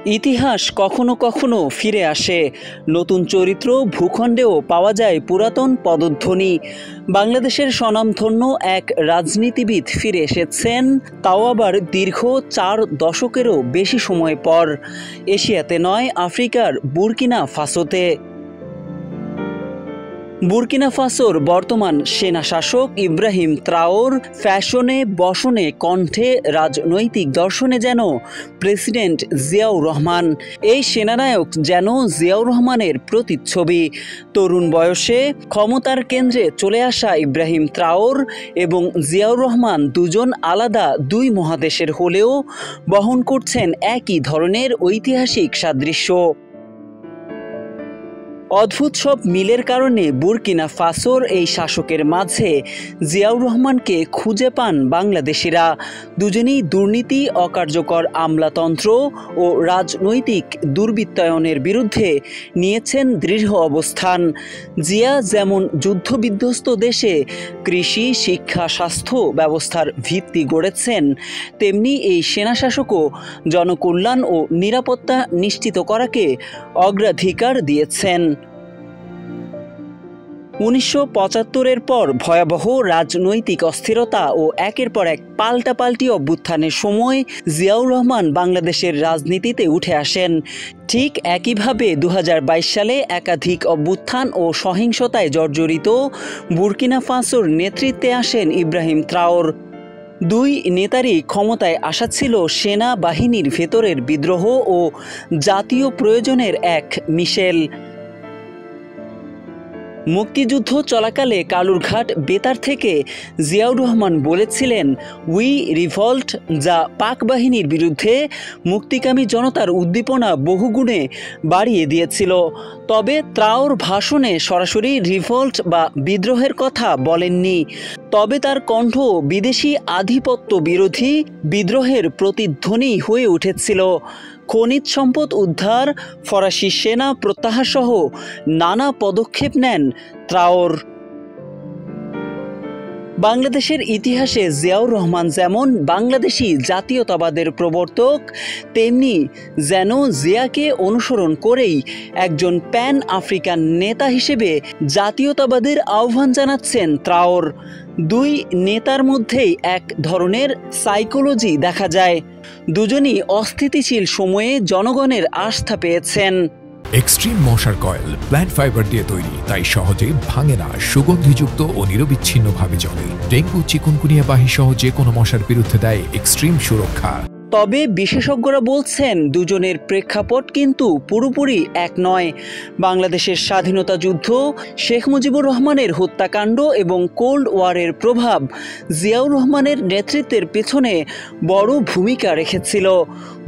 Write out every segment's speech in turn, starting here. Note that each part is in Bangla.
ইতিহাস কখনো কখনো ফিরে আসে, নতুন চরিত্র ভূখণ্ডেও পাওয়া যায় পুরাতন পদধ্বনি। বাংলাদেশের স্বনামধন্য এক রাজনীতিবিদ ফিরে এসেছেন, তাও আবার দীর্ঘ 4 দশকেরও বেশি সময় পর। এশিয়াতে নয়, আফ্রিকার বুরকিনা ফাসোতে। বুরকিনা ফাসোর বর্তমান সেনা শাসক ইব্রাহিম ত্রাওর ফ্যাশনে, বসনে, কণ্ঠে, রাজনৈতিক দর্শনে যেন প্রেসিডেন্ট জিয়াউর রহমান। এই সেনানায়ক যেন জিয়াউর রহমানের প্রতিচ্ছবি। তরুণ বয়সে ক্ষমতার কেন্দ্রে চলে আসা ইব্রাহিম ত্রাওর এবং জিয়াউর রহমান দুজন আলাদা দুই মহাদেশের হলেও বহন করছেন একই ধরনের ঐতিহাসিক সাদৃশ্য। অদ্ভুত সব মিলের কারণে বুরকিনা ফাসোর এই শাসকের মাঝে জিয়াউর রহমানকে খুঁজে পান বাংলাদেশিরা। দুজনেই দুর্নীতি, অকার্যকর আমলাতন্ত্র ও রাজনৈতিক দুর্বৃত্তায়নের বিরুদ্ধে নিয়েছেন দৃঢ় অবস্থান। জিয়া যেমন যুদ্ধবিধ্বস্ত দেশে কৃষি, শিক্ষা, স্বাস্থ্য ব্যবস্থার ভিত্তি গড়েছেন, তেমনি এই সেনাশাসকও জনকল্যাণ ও নিরাপত্তা নিশ্চিত করাকে অগ্রাধিকার দিয়েছেন। 1975-এর পর ভয়াবহ রাজনৈতিক অস্থিরতা ও একের পর এক পাল্টাপাল্টি অভ্যুত্থানের সময় জিয়াউর রহমান বাংলাদেশের রাজনীতিতে উঠে আসেন। ঠিক একইভাবে 2022 সালে একাধিক অভ্যুত্থান ও সহিংসতায় জর্জরিত বুরকিনা ফাসোর নেতৃত্বে আসেন ইব্রাহিম ত্রাওর। দুই নেতারই ক্ষমতায় আসা ছিল সেনা বাহিনীর ভেতরের বিদ্রোহ ও জাতীয় প্রয়োজনের এক মিশেল। মুক্তিযুদ্ধ চলাকালে কালুরঘাট বেতার থেকে জিয়াউর রহমান বলেছিলেন, উই রিভল্ট, যা পাক বাহিনীর বিরুদ্ধে মুক্তিকামী জনতার উদ্দীপনা বহুগুণে বাড়িয়ে দিয়েছিল। তবে ত্রাওর ভাষণে সরাসরি রিভল্ট বা বিদ্রোহের কথা বলেননি, তবে তার কণ্ঠ বিদেশি আধিপত্য বিরোধী বিদ্রোহের প্রতিধ্বনি হয়ে উঠেছিল। খনিজ সম্পদ উদ্ধার, ফরাসি সেনা প্রত্যাহারসহ নানা পদক্ষেপ নেন ত্রাওর। বাংলাদেশের ইতিহাসে জিয়াউর রহমান যেমন বাংলাদেশি জাতীয়তাবাদের প্রবর্তক, তেমনি যেন জিয়াকে অনুসরণ করেই একজন প্যান আফ্রিকান নেতা হিসেবে জাতীয়তাবাদের আহ্বান জানাচ্ছেন ত্রাওর। দুই নেতার মধ্যেই এক ধরনের সাইকোলজি দেখা যায়। দুজনই অস্থিতিশীল সময়ে জনগণের আস্থা পেয়েছেন। এক্সট্রিম মশার কয়েল প্ল্যান্ট ফাইবার দিয়ে তৈরি, তাই সহজে ভাঙে না, সুগন্ধিযুক্ত ও নিরবিচ্ছিন্নভাবে জ্বলে। ডেঙ্গু, চিকুনগুনিয়া বাহি সহ যে কোনো মশার বিরুদ্ধে দেয় এক্সট্রিম সুরক্ষা। তবে বিশেষজ্ঞরা বলছেন, দুজনের প্রেক্ষাপট কিন্তু পুরোপুরি এক নয়। বাংলাদেশের স্বাধীনতা যুদ্ধ, শেখ মুজিবুর রহমানের হত্যাকাণ্ড এবং কোল্ড ওয়ারের প্রভাব জিয়াউর রহমানের নেতৃত্বের পেছনে বড় ভূমিকা রেখেছিল।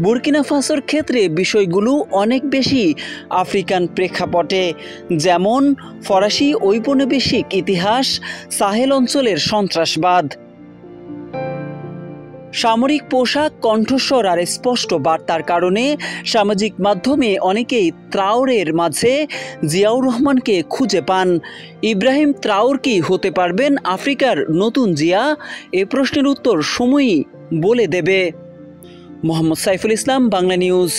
বুরকিনা ফাসোর ক্ষেত্রে বিষয়গুলো অনেক বেশি আফ্রিকান প্রেক্ষাপটে, যেমন ফরাসি ঔপনিবেশিক ইতিহাস, সাহেল অঞ্চলের সন্ত্রাসবাদ। সামরিক পোশাক, কণ্ঠস্বর আর স্পষ্ট বার্তার কারণে সামাজিক মাধ্যমে অনেকেই ত্রাওরের মাঝে জিয়াউর রহমানকে খুঁজে পান। ইব্রাহিম ত্রাওর কি হতে পারবেন আফ্রিকার নতুন জিয়া? এ প্রশ্নের উত্তর সময়ই বলে দেবে। মোহাম্মদ সাইফুল ইসলাম, বাংলা নিউজ।